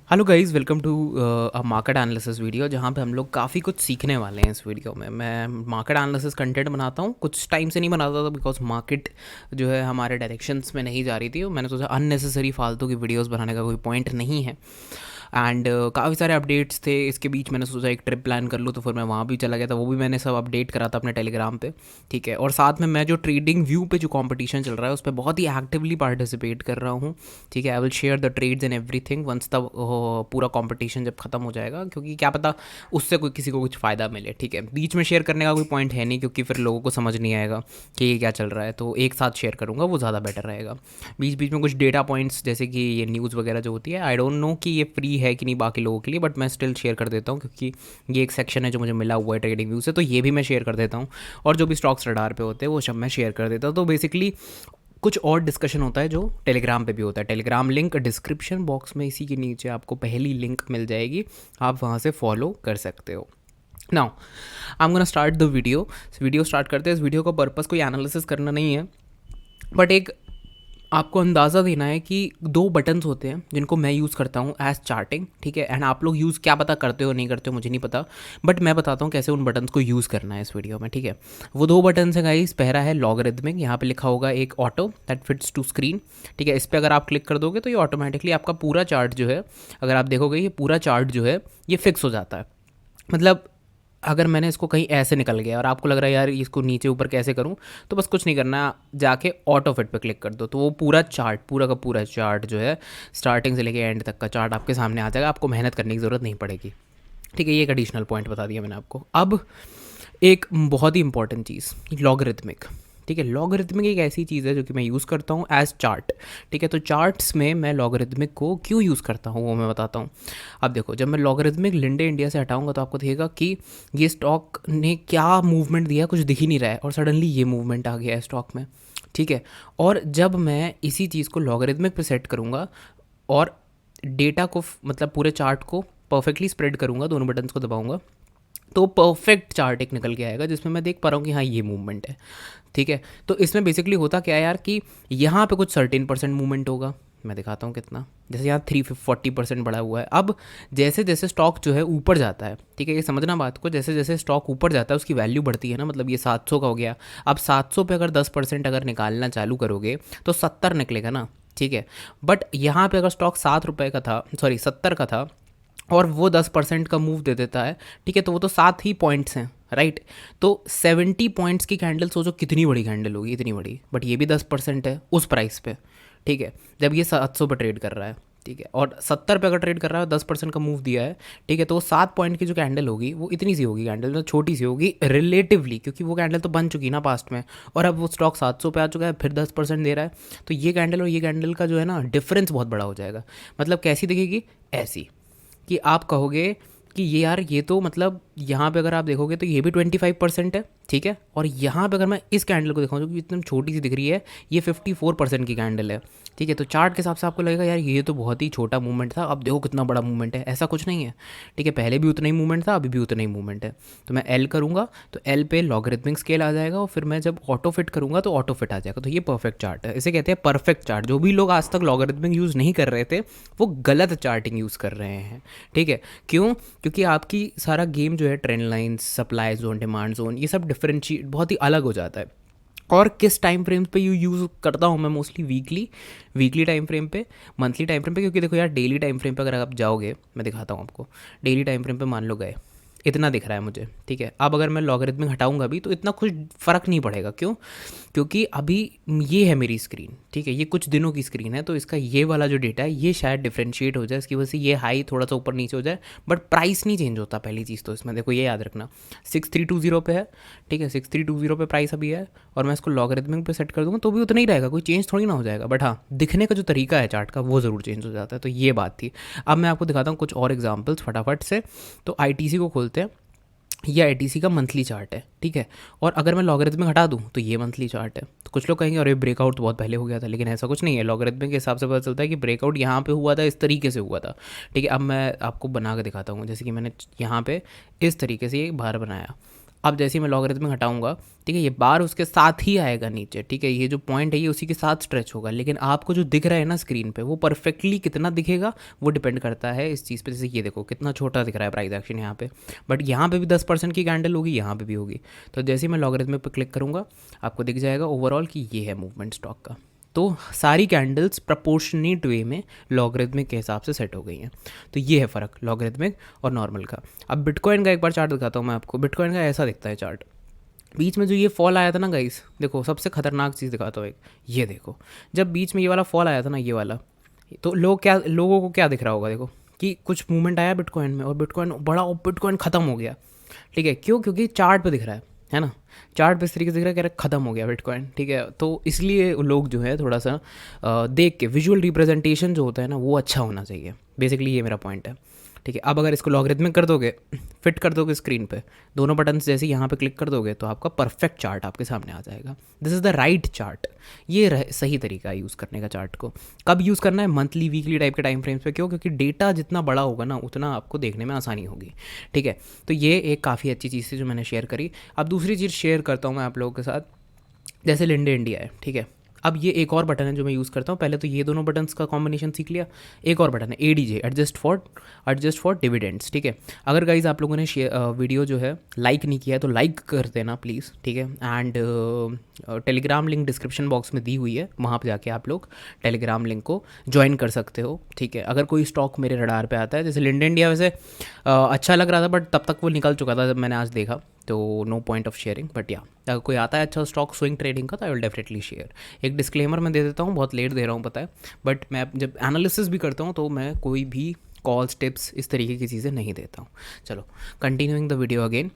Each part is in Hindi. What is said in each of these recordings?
Hello guys, welcome to a market analysis video जहाँ पे हम लोग काफ़ी कुछ सीखने वाले हैं। इस वीडियो में मैं मार्केट एनालिसिस कंटेंट बनाता हूँ, कुछ टाइम से नहीं बनाता था बिकॉज मार्केट जो है हमारे डायरेक्शंस में नहीं जा रही थी। मैंने सोचा अननेसेसरी फालतू की वीडियोस बनाने का कोई पॉइंट नहीं है। एंड काफ़ी सारे अपडेट्स थे इसके बीच। मैंने सोचा एक ट्रिप प्लान कर लूँ, तो फिर मैं वहाँ भी चला गया था। वो भी मैंने सब अपडेट करा था अपने टेलीग्राम पे, ठीक है। और साथ में मैं जो ट्रेडिंग व्यू पे जो कंपटीशन चल रहा है उस पर बहुत ही एक्टिवली पार्टिसिपेट कर रहा हूँ, ठीक है। I will share the trades and everything once तब पूरा कंपटीशन जब खत्म हो जाएगा, क्योंकि क्या पता उससे कोई किसी को कुछ फ़ायदा मिले, ठीक है। बीच में शेयर करने का कोई पॉइंट है नहीं, क्योंकि फिर लोगों को समझ नहीं आएगा कि ये क्या चल रहा है। तो एक साथ शेयर करूँगा, वो ज़्यादा बेटर रहेगा। बीच बीच में कुछ डेटा पॉइंट्स जैसे कि ये न्यूज़ वगैरह जो होती है, आई डोंट नो कि ये फ्री है कि नहीं बाकी लोगों के लिए, बट मैं स्टिल शेयर कर देता हूँ क्योंकि ये एक सेक्शन है जो मुझे मिला हुआ है ट्रेडिंग व्यू से, तो ये भी मैं शेयर कर देता हूँ। और जो भी स्टॉक्स रडार पे होते हैं वो सब मैं शेयर कर देता हूँ। तो बेसिकली कुछ और डिस्कशन होता है जो टेलीग्राम पे भी होता है। टेलीग्राम लिंक डिस्क्रिप्शन बॉक्स में इसी के नीचे आपको पहली लिंक मिल जाएगी, आप वहाँ से फॉलो कर सकते हो। Now I am gonna start the video start करते हैं। इस वीडियो का पर्पज़ कोई एनालिसिस करना नहीं है, बट एक आपको अंदाज़ा देना है कि दो बटन्स होते हैं जिनको मैं यूज़ करता हूँ एज चार्टिंग, ठीक है। एंड आप लोग यूज़ क्या पता करते हो नहीं करते हो मुझे नहीं पता, बट मैं बताता हूँ कैसे उन बटन्स को यूज़ करना है इस वीडियो में, ठीक है। वो दो बटन्स हैं गाइस। पहला है लॉगरिदमिक, यहाँ पे लिखा होगा एक auto that fits to screen, ठीक है। इस पर अगर आप क्लिक कर दोगे तो ये ऑटोमेटिकली आपका पूरा चार्ट जो है, अगर आप देखोगे ये पूरा चार्ट जो है ये फिक्स हो जाता है। मतलब अगर मैंने इसको कहीं ऐसे निकल गया और आपको लग रहा है यार इसको नीचे ऊपर कैसे करूं, तो बस कुछ नहीं करना, जाके ऑटो फिट पे क्लिक कर दो, तो वो पूरा चार्ट, पूरा का पूरा चार्ट जो है स्टार्टिंग से लेके एंड तक का चार्ट आपके सामने आ जाएगा। आपको मेहनत करने की ज़रूरत नहीं पड़ेगी, ठीक है। ये एक एडिशनल पॉइंट बता दिया मैंने आपको। अब एक बहुत ही इंपॉर्टेंट चीज़, लॉगरिथमिक, ठीक है। लॉगरिथमिक एक ऐसी चीज़ है जो कि मैं यूज़ करता हूँ एज चार्ट, ठीक है। तो चार्ट्स में मैं लॉगरिथमिक को क्यों यूज़ करता हूँ वो मैं बताता हूँ। अब देखो, जब मैं लॉगरिथमिक लिंडे इंडिया से हटाऊंगा तो आपको दिखेगा कि ये स्टॉक ने क्या मूवमेंट दिया, कुछ दिख ही नहीं रहा है, और सडनली ये मूवमेंट आ गया है स्टॉक में, ठीक है। और जब मैं इसी चीज़ को लॉगरिथमिक पे सेट करूँगा और डेटा को मतलब पूरे चार्ट को परफेक्टली स्प्रेड करूँगा, दोनों बटन्स को दबाऊंगा, तो परफेक्ट चार्ट एक निकल के आएगा जिसमें मैं देख पा रहा हूँ कि हाँ ये मूवमेंट है, ठीक है। तो इसमें बेसिकली होता क्या है यार कि यहाँ पे कुछ 13% मूवमेंट होगा। मैं दिखाता हूँ कितना। जैसे यहाँ 340% बढ़ा हुआ है। अब जैसे जैसे स्टॉक जो है ऊपर जाता है, ठीक है, ये समझना बात को, जैसे जैसे स्टॉक ऊपर जाता है उसकी वैल्यू बढ़ती है ना। मतलब ये 700 का हो गया, अब 700 पे अगर 10% अगर निकालना चालू करोगे तो 70 निकलेगा ना, ठीक है। बट यहाँ पे अगर स्टॉक 7 रुपये का था, सॉरी 70 का था, और वो 10% का मूव दे देता है, ठीक है, तो वो तो 7 ही पॉइंट्स हैं, राइट। तो 70 पॉइंट्स की कैंडल सोचो कितनी बड़ी कैंडल होगी, इतनी बड़ी, बट ये भी 10% है उस प्राइस पे, ठीक है। जब ये 700 पे ट्रेड कर रहा है, ठीक है, और 70 पे अगर ट्रेड कर रहा है, 10% का मूव दिया है, ठीक है, तो वो 7 पॉइंट की जो कैंडल होगी वो इतनी सी होगी कैंडल, मतलब छोटी सी होगी रिलेटिवली, क्योंकि वो कैंडल तो बन चुकी ना पास्ट में, और अब वो स्टॉक 700 पे आ चुका है, फिर 10% दे रहा है, तो ये कैंडल और ये कैंडल का जो है ना डिफरेंस बहुत बड़ा हो जाएगा। मतलब कैसी दिखेगी, ऐसी कि आप कहोगे कि ये यार ये तो मतलब यहाँ पे अगर आप देखोगे तो ये भी 25% है, ठीक है। और यहाँ पे अगर मैं इस कैंडल को दिखाऊँ जो कि एकदम छोटी सी दिख रही है, ये 54% की कैंडल है, ठीक है। तो चार्ट के हिसाब से आपको लगेगा यार ये तो बहुत ही छोटा मूवमेंट था, अब देखो कितना बड़ा मूवमेंट है। ऐसा कुछ नहीं है, ठीक है। पहले भी उतना ही मूवमेंट था, अभी भी उतना ही मूवमेंट है। तो मैं एल करूँगा तो एल पे लॉगरिथमिक स्केल आ जाएगा, और फिर मैं जब ऑटो फिट करूँगा तो ऑटो फिट आ जाएगा। तो ये परफेक्ट चार्ट है, इसे कहते हैं परफेक्ट चार्ट। जो भी लोग आज तक लॉगरिथमिक यूज़ नहीं कर रहे थे वो गलत चार्टिंग यूज़ कर रहे हैं, ठीक है। क्यों? क्योंकि आपकी सारा गेम जो है trend lines, supply zone, demand zone, ये सब डिफरेंशिएट बहुत ही अलग हो जाता है। और किस टाइम फ्रेम पे यूज़ करता हूँ मैं, मोस्टली वीकली टाइम फ्रेम पे, मंथली टाइम फ्रेम पे, क्योंकि देखो यार डेली टाइम फ्रेम पे अगर आप जाओगे, मैं दिखाता हूँ आपको। डेली टाइम फ्रेम पे मान लो गए, इतना दिख रहा है मुझे, ठीक है। अब अगर मैं लॉगरिथमिक हटाऊंगा भी तो इतना कुछ फ़र्क नहीं पड़ेगा। क्यों? क्योंकि अभी ये है मेरी स्क्रीन, ठीक है, ये कुछ दिनों की स्क्रीन है, तो इसका ये वाला जो डेटा है ये शायद डिफ्रेंशिएट हो जाए, इसकी वजह से ये हाई थोड़ा सा ऊपर नीचे हो जाए, बट प्राइस नहीं चेंज होता। पहली चीज़ तो इसमें देखो, ये याद रखना 6320 पे है, ठीक है, 6320 पे प्राइस अभी है, और मैं इसको लॉगरिथमिक पे सेट कर दूँगा तो भी उतना ही रहेगा, कोई चेंज थोड़ी ना हो जाएगा। बट हाँ, दिखने का जो तरीका है चार्ट का वो ज़रूर चेंज हो जाता है। तो ये बात थी। अब मैं आपको दिखाता हूँ कुछ और एग्जाम्पल्स फटाफट से। तो आईटीसी को खोलते हैं, ये आईटीसी का मंथली चार्ट है, ठीक है। और अगर मैं लॉगरिथमिक हटा दूं तो ये मंथली चार्ट है। तो कुछ लोग कहेंगे अरे ब्रेकआउट तो बहुत पहले हो गया था, लेकिन ऐसा कुछ नहीं है। लॉगरिथमिक के हिसाब से पता चलता है कि ब्रेकआउट यहाँ पे हुआ था, इस तरीके से हुआ था, ठीक है। अब मैं आपको बना के दिखाता हूँ, जैसे कि मैंने यहाँ पे इस तरीके से एक बार बनाया। अब जैसे ही मैं लॉगरिथमिक हटाऊंगा, ठीक है, ये बार उसके साथ ही आएगा नीचे, ठीक है, ये जो पॉइंट है ये उसी के साथ स्ट्रेच होगा, लेकिन आपको जो दिख रहा है ना स्क्रीन पे वो परफेक्टली कितना दिखेगा वो डिपेंड करता है इस चीज़ पे। जैसे ये देखो कितना छोटा दिख रहा है प्राइस एक्शन यहाँ पे, बट यहाँ पे भी 10% की कैंडल होगी, यहाँ पे भी होगी। तो जैसे ही मैं लॉगरिथमिक पे क्लिक करूँगा आपको दिख जाएगा ओवरऑल कि ये है मूवमेंट स्टॉक का। तो सारी कैंडल्स प्रपोर्शनेट वे में लॉगरिथमिक के हिसाब से सेट हो गई हैं। तो ये है फ़र्क लॉगरिथमिक और नॉर्मल का। अब बिटकॉइन का एक बार चार्ट दिखाता हूँ मैं आपको। बिटकॉइन का ऐसा दिखता है चार्ट। बीच में जो ये फॉल आया था ना गाइस, देखो सबसे खतरनाक चीज़ दिखाता हूँ एक, ये देखो जब बीच में ये वाला फॉल आया था ना, ये वाला, तो लोगों को क्या दिख रहा होगा, देखो कि कुछ मूवमेंट आया बिटकॉइन में और बिटकॉइन ख़त्म हो गया। ठीक है, क्यों? क्योंकि चार्ट पे दिख रहा है ना, चार्ट पे इस तरीके से दिख रहा है कि ख़त्म हो गया बिटकॉइन। ठीक है, तो इसलिए लोग जो है थोड़ा सा देख के विजुअल रिप्रेजेंटेशन जो होता है ना वो अच्छा होना चाहिए, बेसिकली ये मेरा पॉइंट है। ठीक है, अब अगर इसको लॉगरिथमिक कर दोगे, फिट कर दोगे स्क्रीन पे, दोनों बटन जैसे यहाँ पे क्लिक कर दोगे तो आपका परफेक्ट चार्ट आपके सामने आ जाएगा। This is the right chart. ये सही तरीका है यूज़ करने का चार्ट को। कब यूज़ करना है? मंथली, वीकली टाइप के टाइम फ्रेम्स पे। क्यों? क्योंकि डेटा जितना बड़ा होगा ना उतना आपको देखने में आसानी होगी। ठीक है, तो ये एक काफ़ी अच्छी चीज़ थी जो मैंने शेयर करी। अब दूसरी चीज़ शेयर करता हूँ मैं आप लोगों के साथ। जैसे लिंडे इंडिया है, ठीक है, अब ये एक और बटन है जो मैं यूज़ करता हूँ। पहले तो ये दोनों बटन्स का कॉम्बिनेशन सीख लिया। एक और बटन है एडीजे, एडजस्ट फॉर डिविडेंड्स। ठीक है, अगर गाइज आप लोगों ने वीडियो जो है लाइक नहीं किया है तो लाइक कर देना प्लीज़। ठीक है, and Telegram link description box में दी हुई है, वहाँ पर जाके आप लोग टेलीग्राम लिंक को ज्वाइन कर सकते हो। ठीक है, अगर कोई स्टॉक मेरे रडार पे आता है, जैसे लिंडे इंडिया वैसे अच्छा लग रहा था बट तब तक वो निकल चुका था जब मैंने आज देखा, तो no point of sharing. But या अगर कोई आता है अच्छा स्टॉक स्विंग ट्रेडिंग का तो आई विल डेफिनेटली शेयर। एक डिस्क्लेमर मैं दे देता हूँ, बहुत लेट दे रहा हूँ पता है, बट मैं जब एनालिसिस भी करता हूँ तो मैं कोई भी कॉल्स टिप्स इस तरीके की चीज़ें नहीं देता हूँ। चलो continuing the video again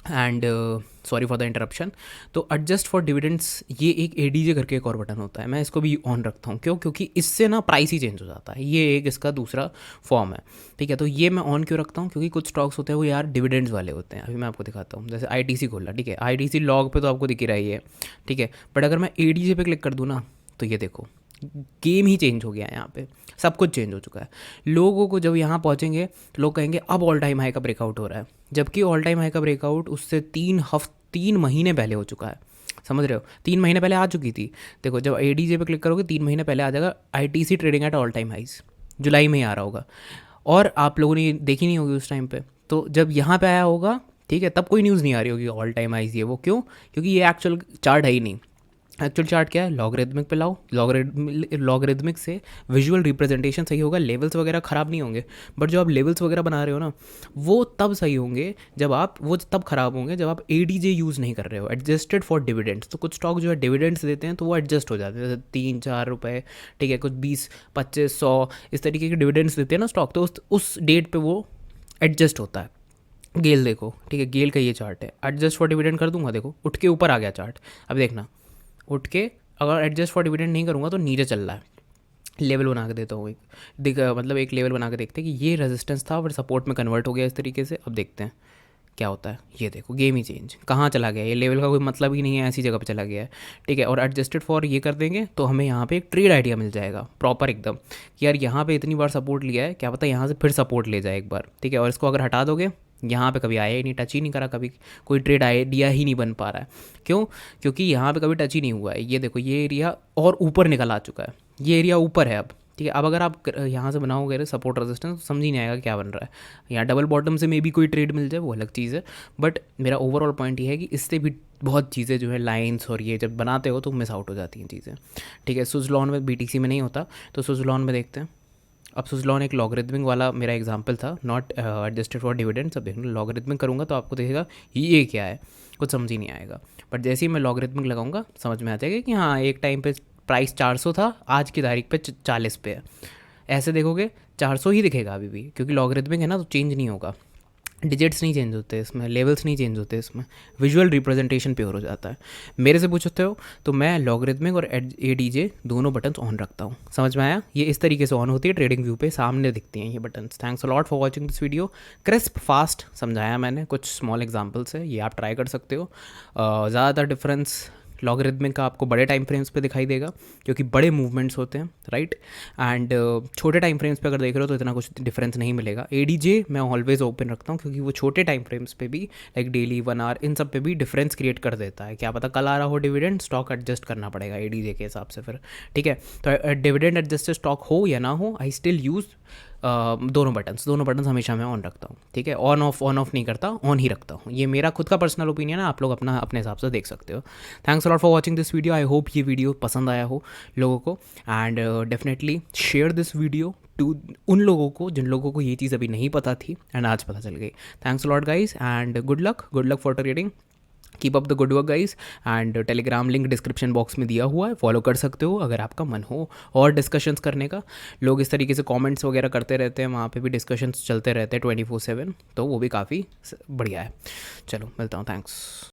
and sorry for the interruption. तो एडजस्ट फॉर डिविडेंड्स, ये एक एडीजे करके एक और बटन होता है, मैं इसको भी ऑन रखता हूँ। क्यों? क्योंकि इससे ना प्राइस ही चेंज हो जाता है, ये एक इसका दूसरा फॉर्म है। ठीक है, तो ये मैं ऑन क्यों रखता हूँ? क्योंकि कुछ स्टॉक्स होते हैं वो यार डिविडेंड्स वाले होते हैं। अभी मैं आपको दिखाता हूँ, जैसे आईटीसी खोला, ठीक है, आईटीसी लॉग पे तो आपको दिख ही रही है। ठीक है, बट अगर मैं एडीजे पे क्लिक कर दूँ ना तो ये देखो गेम ही चेंज हो गया है, यहाँ पे सब कुछ चेंज हो चुका है। लोगों को जब यहाँ पहुँचेंगे तो लोग कहेंगे अब ऑल टाइम हाई का ब्रेकआउट हो रहा है, जबकि ऑल टाइम हाई का ब्रेकआउट उससे 3 महीने पहले हो चुका है। समझ रहे हो? 3 महीने पहले आ चुकी थी। देखो जब एडीजे पे क्लिक करोगे 3 महीने पहले आ जाएगा ITC trading at all time highs, जुलाई में ही आ रहा होगा और आप लोगों ने देखी नहीं होगी उस टाइम पे। तो जब यहाँ पे आया होगा, ठीक है, तब कोई न्यूज़ नहीं आ रही होगी ऑल टाइम हाइज ये वो। क्यों? क्योंकि ये एक्चुअल चार्ट है ही नहीं। एक्चुअल चार्ट क्या है? लॉगरिथमिक पे लाओ, लॉगरिथमिक से विजुअल रिप्रेजेंटेशन सही होगा, लेवल्स वगैरह ख़राब नहीं होंगे। बट जो आप लेवल्स वगैरह बना रहे हो ना वो तब सही होंगे जब आप, वो तब ख़राब होंगे जब आप एडीजे यूज़ नहीं कर रहे हो, एडजस्टेड फॉर डिविडेंड्स। तो कुछ स्टॉक जो है डिविडेंड्स देते हैं तो वो एडजस्ट हो जाते हैं, जैसे 3-4 रुपये, ठीक है, कुछ 20-25-100 इस तरीके के डिविडेंड्स देते हैं ना स्टॉक, तो उस डेट पर वो एडजस्ट होता है। गेल देखो, ठीक है, गेल का ये चार्ट है, एडजस्ट फॉर डिविडेंड कर दूंगा, देखो उठ के ऊपर आ गया चार्ट। अब देखना उठ के, अगर एडजस्ट फॉर डिविडेंड नहीं करूँगा तो नीचे चल रहा है। लेवल बना के देता हूँ एक, मतलब एक लेवल बना के देखते हैं कि ये रेजिस्टेंस था और सपोर्ट में कन्वर्ट हो गया इस तरीके से। अब देखते हैं क्या होता है। ये देखो गेम ही चेंज, कहाँ चला गया, ये लेवल का कोई मतलब ही नहीं है, ऐसी जगह पे चला गया है। ठीक है, और एडजस्टेड फॉर ये कर देंगे तो हमें यहाँ पे एक ट्रेड आइडिया मिल जाएगा प्रॉपर एकदम कि यार यहाँ पे इतनी बार सपोर्ट लिया है, क्या पता यहाँ से फिर सपोर्ट ले जाए एक बार। ठीक है, और इसको अगर हटा दोगे, यहाँ पे कभी आया ही नहीं, टच ही नहीं करा, कभी कोई ट्रेड आइडिया ही नहीं बन पा रहा है। क्यों? क्योंकि यहाँ पे कभी टच ही नहीं हुआ है। ये देखो ये एरिया और ऊपर निकल आ चुका है, ये एरिया ऊपर है अब। ठीक है, अब अगर आप यहाँ से बनाओगे सपोर्ट रेजिस्टेंस तो समझ ही नहीं आएगा क्या बन रहा है। यहाँ डबल बॉटम से मे भी कोई ट्रेड मिल जाए, वो अलग चीज़ है। बट मेरा ओवरऑल पॉइंट ये है कि इससे भी बहुत चीज़ें जो है लाइंस और ये जब बनाते हो तो मिस आउट हो जाती हैं चीज़ें। ठीक है, सुज़लॉन में बीटीसी में नहीं होता, तो सुज़लॉन में देखते हैं। अब सुज़लॉन एक लॉगरिथमिक वाला मेरा एग्जांपल था, नॉट एडजस्टेड फॉर डिविडेंड्स। अब देखना लॉगरिथमिक करूँगा तो आपको दिखेगा ये क्या है, कुछ समझ ही नहीं आएगा। बट जैसे ही मैं लॉगरिथमिक लगाऊंगा समझ में आ जाएगा कि हाँ एक टाइम पे प्राइस 400 था, आज की तारीख पे 40 पे है। ऐसे देखोगे 400 ही दिखेगा अभी भी, क्योंकि लॉगरिथमिक है ना तो चेंज नहीं होगा, डिजिट्स नहीं चेंज होते इसमें, लेवल्स नहीं चेंज होते इसमें, विजुअल रिप्रेजेंटेशन प्योर हो जाता है। मेरे से पूछते हो तो मैं लॉगरिथमिक और एडीजे दोनों बटन्स ऑन रखता हूँ। समझ में आया? ये इस तरीके से ऑन होती है, ट्रेडिंग व्यू पे सामने दिखती हैं ये buttons. Thanks a lot for watching this video. Crisp fast समझाया मैंने, कुछ स्मॉल एग्जांपल्स है, ये आप ट्राई कर सकते हो। ज़्यादातर डिफरेंस लॉगरिदमिक का आपको बड़े टाइम फ्रेम्स पे दिखाई देगा क्योंकि बड़े मूवमेंट्स होते हैं, राइट। एंड छोटे टाइम फ्रेम्स पे अगर देख रहे हो तो इतना कुछ डिफरेंस नहीं मिलेगा। एडीजे मैं ऑलवेज ओपन रखता हूँ क्योंकि वो छोटे टाइम फ्रेम्स पे भी लाइक डेली 1 आवर इन सब पे भी डिफरेंस क्रिएट कर देता है। क्या पता कल आ रहा हो डिविडेंड, स्टॉक एडजस्ट करना पड़ेगा एडीजे के हिसाब से फिर, ठीक है। तो डिविडेंड एडजस्टेड स्टॉक हो या ना हो, आई स्टिल यूज़ दोनों बटन्स हमेशा मैं ऑन रखता हूँ, ठीक है। ऑन ऑफ नहीं करता, ऑन ही रखता हूँ। ये मेरा खुद का पर्सनल ओपिनियन है, आप लोग अपना अपने हिसाब से देख सकते हो। Thanks a lot for watching this video. I hope ये वीडियो पसंद आया हो लोगों को, and definitely share this video to उन लोगों को जिन लोगों को ये चीज़ अभी नहीं पता थी एंड आज पता चल गई। Thanks a lot guys and good luck for trading. Keep up the good work guys. And Telegram link description box में दिया हुआ है, फॉलो कर सकते हो अगर आपका मन हो और डिस्कशंस करने का। लोग इस तरीके से कमेंट्स वगैरह करते रहते हैं, वहाँ पे भी डिस्कशंस चलते रहते हैं 24/7, तो वो भी काफ़ी बढ़िया है। चलो मिलता हूँ, थैंक्स।